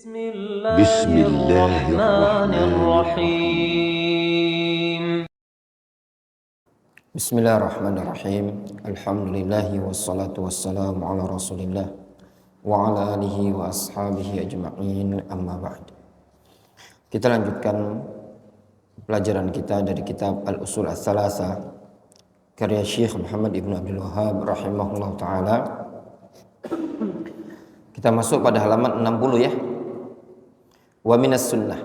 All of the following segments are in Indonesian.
بسم الله الرحمن الرحيم بسم الله الرحمن الرحيم الحمد لله والصلاة والسلام على رسول الله وعلى آله وأصحابه أجمعين أما بعد. Kita lanjutkan pelajaran kita dari kitab Al-Usul Ats-Tsalatsa karya Syekh Muhammad Ibn Abdul Wahhab rahimahullah ta'ala. Kita masuk pada halaman 60 ya. Wa minas sunnah,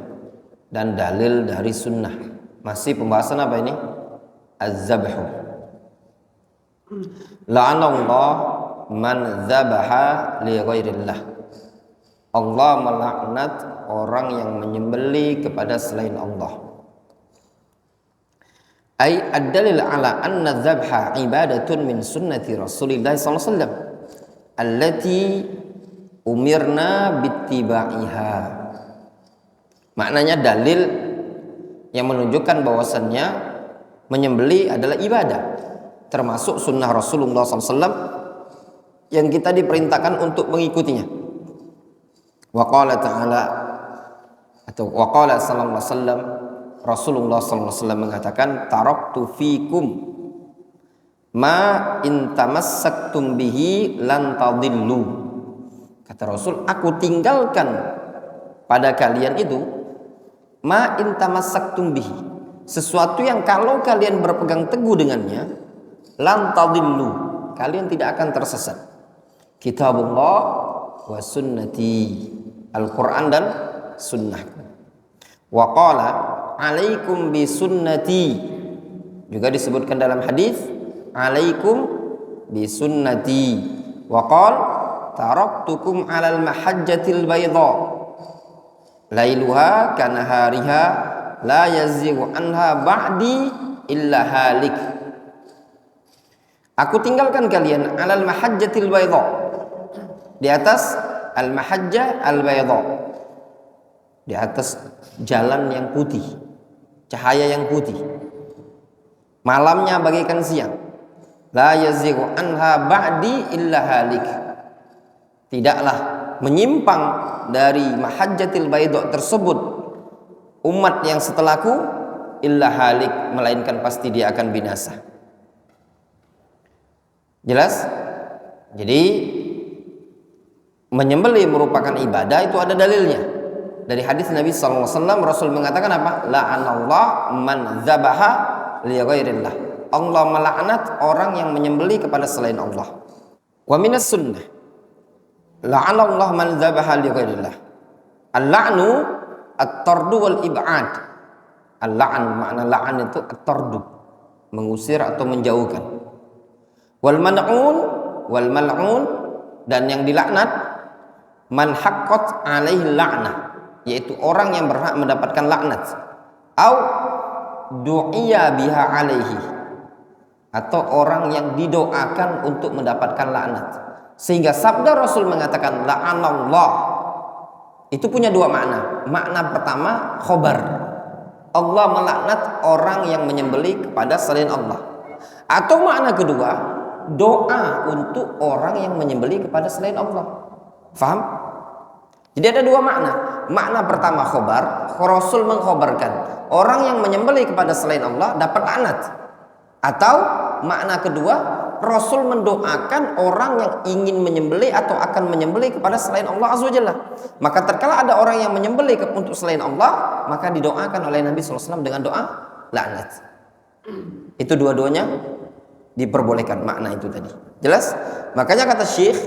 dan dalil dari sunnah. Masih pembahasan apa ini? Az-zabhu. La'anallah man zabaha li ghairillah. Allah melaknat orang yang menyembelih kepada selain Allah. Ai ad-dalil ala anna dzabha ibadatun min sunnati Rasulillah sallallahu alaihi wasallam allati umirna bittiba'iha. Maknanya dalil yang menunjukkan bahwasannya menyembelih adalah ibadah, termasuk sunnah Rasulullah SAW yang kita diperintahkan untuk mengikutinya. Wa qala ta'ala, atau wa qala sallallahu alaihi wasallam, Rasulullah SAW mengatakan, taraktu fikum ma in tamassaktum bihi lan tadillu. Kata Rasul, aku tinggalkan pada kalian itu ma in tamassaktum bihi, sesuatu yang kalau kalian berpegang teguh dengannya, lan tadillu, kalian tidak akan tersesat. Kitabullah wa sunnati, Al-Quran dan sunnahku. Wa qala alaikum bi sunnati, juga disebutkan dalam hadis alaikum bi sunnati. Wa qala taraktukum alal mahajjatil bayda lailuha kanahariha la yazighu anha ba'di illa halik. Aku tinggalkan kalian alal mahajjatil bayda, di atas al mahajjah al bayda, di atas jalan yang putih, cahaya yang putih, malamnya bagaikan siang. La yazighu anha ba'di illa halik, tidaklah menyimpang dari mahajjatil bayda tersebut umat yang setelahku illa halik, melainkan pasti dia akan binasa. Jelas? Jadi menyembelih merupakan ibadah, itu ada dalilnya dari hadis Nabi sallallahu alaihi wasallam. Rasul mengatakan apa? La'anallah man dzabaha li ghairillah. Allah melaknat orang yang menyembelih kepada selain Allah. Wa minas sunnah la'anallah man dzabaha li ghairillah. Al-la'nu at-tardu wal ib'ad. Al-la'n, makna la'an itu at-tardu, mengusir atau menjauhkan. Wal man'un wal mal'un, dan yang dilaknat man haqqat alaihi la'nah, yaitu orang yang berhak mendapatkan laknat. Au du'iya biha alaihi, atau orang yang didoakan untuk mendapatkan laknat. Sehingga sabda Rasul mengatakan la'anallah itu punya dua makna. Makna pertama khobar, Allah melaknat orang yang menyembelih kepada selain Allah. Atau makna kedua, doa untuk orang yang menyembelih kepada selain Allah. Faham? Jadi ada dua makna. Makna pertama khobar, Rasul mengkhobarkan orang yang menyembelih kepada selain Allah dapat laknat. Atau makna kedua, Rasul mendoakan orang yang ingin menyembelih atau akan menyembelih kepada selain Allah Azza wa Jalla. Maka terkala ada orang yang menyembelih untuk selain Allah, maka didoakan oleh Nabi SAW dengan doa laknat. Itu dua-duanya diperbolehkan, makna itu tadi. Jelas? Makanya kata Syekh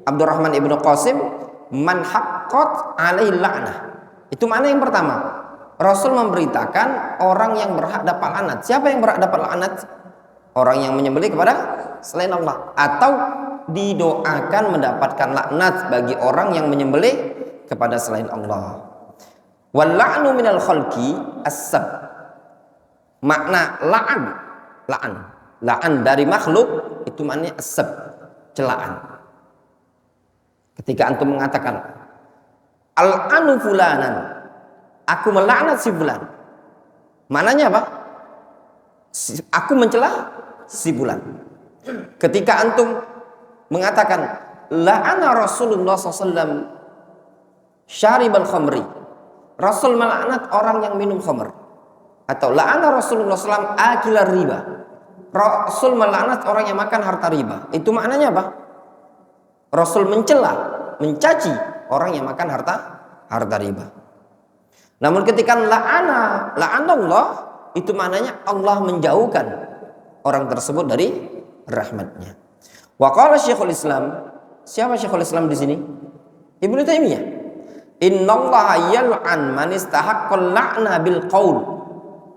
Abdurrahman Ibnu Qasim, man haqqat alaihi la'nah. Itu makna yang pertama. Rasul memberitakan orang yang berhak dapat laknat. Siapa yang berhak dapat laknat? Orang yang menyembelih kepada selain Allah, atau didoakan mendapatkan laknat bagi orang yang menyembelih kepada selain Allah. Wal la'nu minal khalqi as-sab. Makna la'an dari makhluk itu maknanya as-sab, celaan. Ketika antum mengatakan al-anu fulanan, aku melaknat si fulan, maknanya apa? Aku mencela si fulan. Ketika antum mengatakan la'ana Rasulullah SAW syaribal khamri. Rasul melaknat orang yang minum khamr. Atau la'ana Rasulullah SAW akilar riba. Rasul melaknat orang yang makan harta riba. Itu maknanya apa? Rasul mencela, mencaci orang yang makan harta riba. Namun ketika la'anallah, itu maknanya Allah menjauhkan orang tersebut dari rahmatnya. Wa qala Syekhul Islam, siapa Syekhul Islam di sini? Ibnu Taimiyah. Innallaha yal'an man istahaqqal la'na bil qaul.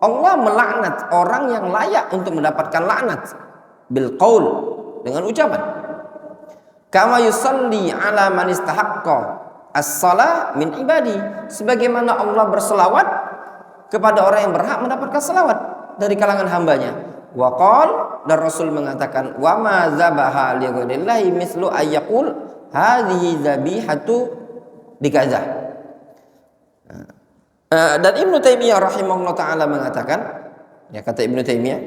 Allah melaknat orang yang layak untuk mendapatkan laknat bil qaul, dengan ucapan. Kama yusalli ala man istahaqqa as-salah min ibadi, sebagaimana Allah berselawat kepada orang yang berhak mendapatkan selawat dari kalangan hambanya. Wa qal, dan Rasul mengatakan, wa ma zabaha li ghairillahi mislu ayyaqul hadhihi dzabihatu dikaza. Dan Ibnu Taimiyah rahimahullah taala mengatakan, ya kata Ibnu Taimiyah,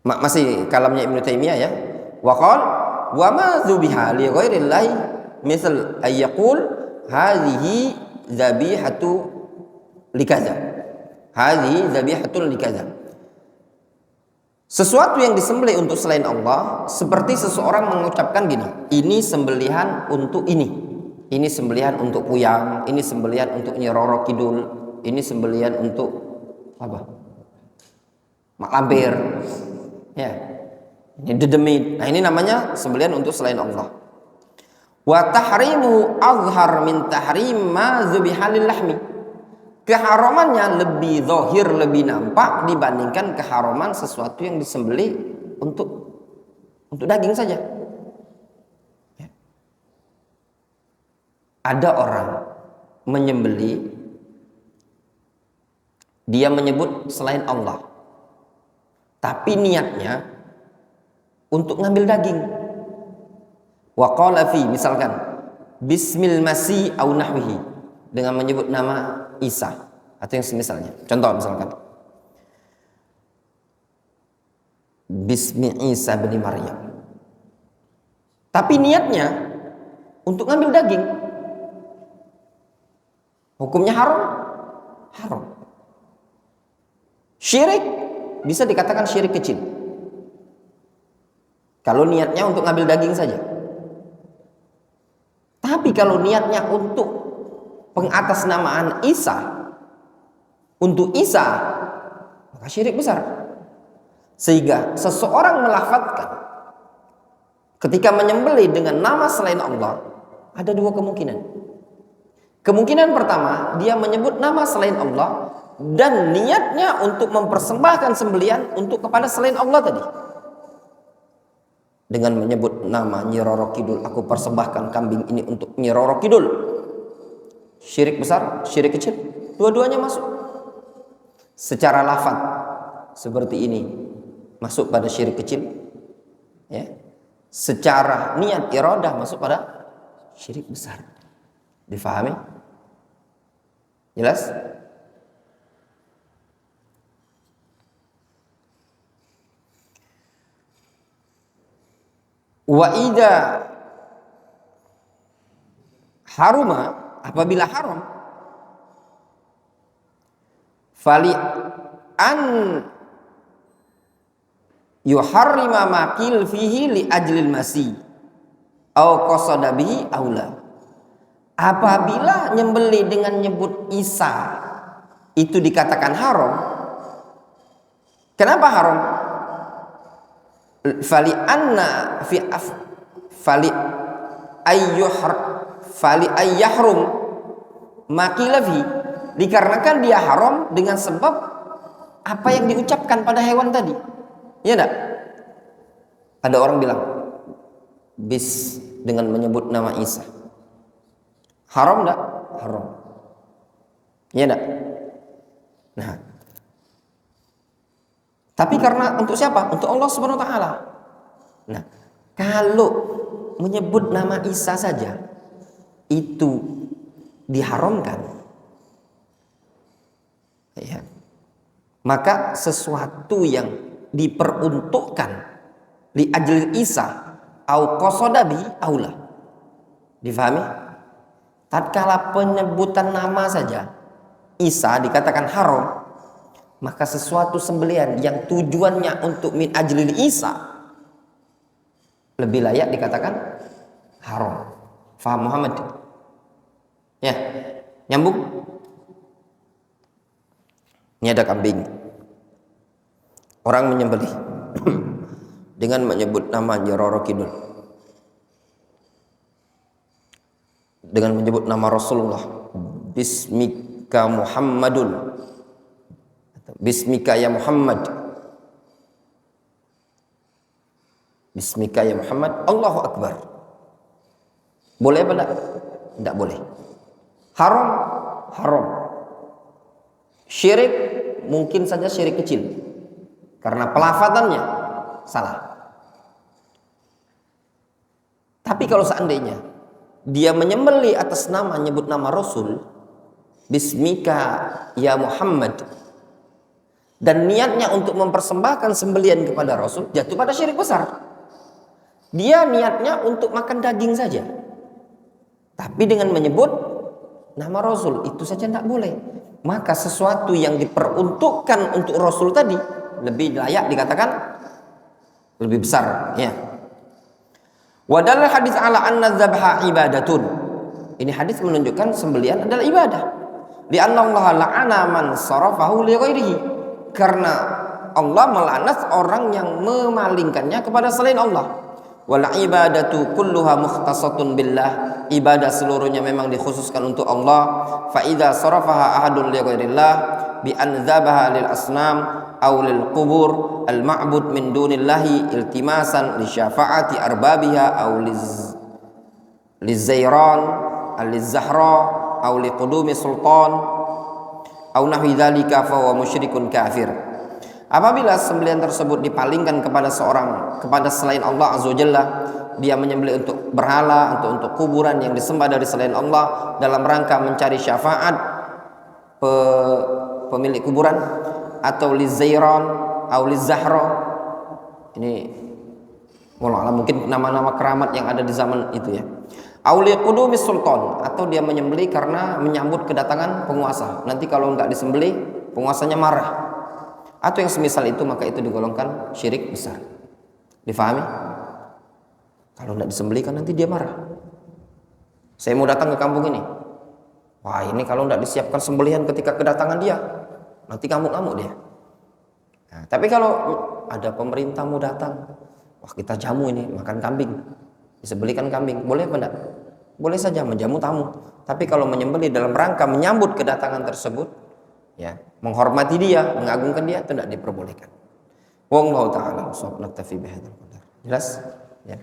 masih kalamnya Ibnu Taimiyah ya. Wa qal wa ma dzubiha li ghairillahi misal ayyaqul hadhihi dzabihatu likaza. Hadhihi dzabihatun likaza. Sesuatu yang disembelih untuk selain Allah seperti seseorang mengucapkan gini, ini sembelihan untuk ini. Ini sembelihan untuk Puyang, ini sembelihan untuk Nyi Roro Kidul, ini sembelihan untuk apa? Mak Lampir. Ya. Ini dedemit. Nah, ini namanya sembelihan untuk selain Allah. Wa tahrimu azhar min tahrim ma dzubiha lil lahmi. Keharamannya lebih zahir, lebih nampak dibandingkan keharaman sesuatu yang disembelih untuk daging saja. Ada orang menyembelih, dia menyebut selain Allah, tapi niatnya untuk ngambil daging. Wa qala fi, misalkan bismil masih au nahwihi, dengan menyebut nama Isa atau yang semisalnya. Contoh misalkan Bismi Isa bin Maryam, tapi niatnya untuk ngambil daging. Hukumnya haram? Haram. Syirik bisa dikatakan syirik kecil kalau niatnya untuk ngambil daging saja. Tapi kalau niatnya untuk pengatasnamaan Isa, untuk Isa, maka syirik besar. Sehingga seseorang melafadzkan ketika menyembelih dengan nama selain Allah, ada dua kemungkinan. Kemungkinan pertama, dia menyebut nama selain Allah dan niatnya untuk mempersembahkan sembelihan untuk kepada selain Allah tadi. Dengan menyebut nama Nyi Roro Kidul, aku persembahkan kambing ini untuk Nyi Roro Kidul. Syirik besar, syirik kecil, dua-duanya masuk. Secara lafaz seperti ini masuk pada syirik kecil, ya. Secara niat iradah masuk pada syirik besar. Difahami? Jelas? Wa idza haruma, apabila haram, fali an yuharrima maqil fihi li ajlil masih au qasada bihi aula. Apabila nyembelih dengan nyebut Isa itu dikatakan haram. Kenapa haram? Fali anna fi fali ayyahrum maqila fi, dikarenakan dia haram dengan sebab apa yang diucapkan pada hewan tadi. Iya enggak? Ada orang bilang bis dengan menyebut nama Isa. Haram enggak? Haram. Iya enggak? Nah, tapi karena untuk siapa? Untuk Allah Subhanahu wa taala. Nah, kalau menyebut nama Isa saja itu diharamkan, ya, maka sesuatu yang diperuntukkan li ajlil Isa au qasada bi aula, Difahami? Tatkala penyebutan nama saja Isa dikatakan haram, maka sesuatu sembelihan yang tujuannya untuk min ajlil Isa lebih layak dikatakan haram. Faham Muhammad? Ya, nyambung? Ini ada kambing. Orang menyembelih dengan menyebut nama Roro Kidul, dengan menyebut nama Rasulullah, Bismika Muhammadun, Bismika ya Muhammad, Bismika ya Muhammad, Allahu Akbar. Boleh apa tidak? Tidak boleh. Haram? Haram. Syirik? Mungkin saja syirik kecil karena pelafatannya salah. Tapi kalau seandainya dia menyembelih atas nama, nyebut nama Rasul, Bismika ya Muhammad, dan niatnya untuk mempersembahkan sembelian kepada Rasul, jatuh pada syirik besar. Dia niatnya untuk makan daging saja, tapi dengan menyebut nama Rasul, itu saja tidak boleh. Maka sesuatu yang diperuntukkan untuk Rasul tadi lebih layak dikatakan lebih besar, ya. Wadalla hadis ala anna dzabha ibadatun. Ini hadis menunjukkan sembelian adalah ibadah. Li anna Allah la'ana man sarafahu li ghairihi. Karena Allah melaknat orang yang memalingkannya kepada selain Allah. Wal ibadatu kulluha mukhtasatun billah. Ibadah seluruhnya memang dikhususkan untuk Allah. Fa idza sarafaha ahadun li ghairillah bi an dzabaha lil asnam aw lil qubur al ma'bud min dunillahi iltimasan li syafaati arbabiha aw liz zairan al zahra aw li qudumi sultan aw nahwi dzalika fa huwa musyrikun kafir. Apabila sembelihan tersebut dipalingkan kepada kepada selain Allah Azza wa Jalla, dia menyembelih untuk berhala, untuk kuburan yang disembah dari selain Allah dalam rangka mencari syafaat pemilik kuburan, atau lizairan atau lizahra. Ini wallah mungkin nama-nama keramat yang ada di zaman itu, ya. Auli qudumi sultan, atau dia menyembelih karena menyambut kedatangan penguasa. Nanti kalau enggak disembelih, penguasanya marah. Atau yang semisal itu, maka itu digolongkan syirik besar. Difahami? Kalau tidak disembelih kan nanti dia marah. Saya mau datang ke kampung ini. Wah, ini kalau tidak disiapkan sembelihan ketika kedatangan dia, nanti ngamuk-ngamuk dia. Nah, tapi kalau ada pemerintah mau datang, wah kita jamu ini, makan kambing, disembelihkan kambing, boleh apa enggak? Boleh saja menjamu tamu. Tapi kalau menyembelih dalam rangka menyambut kedatangan tersebut, ya, menghormati dia, mengagungkan dia, itu tidak diperbolehkan. Wallahu ta'ala shawab. Naktafi bihadzal qadar. Jelas? Ya.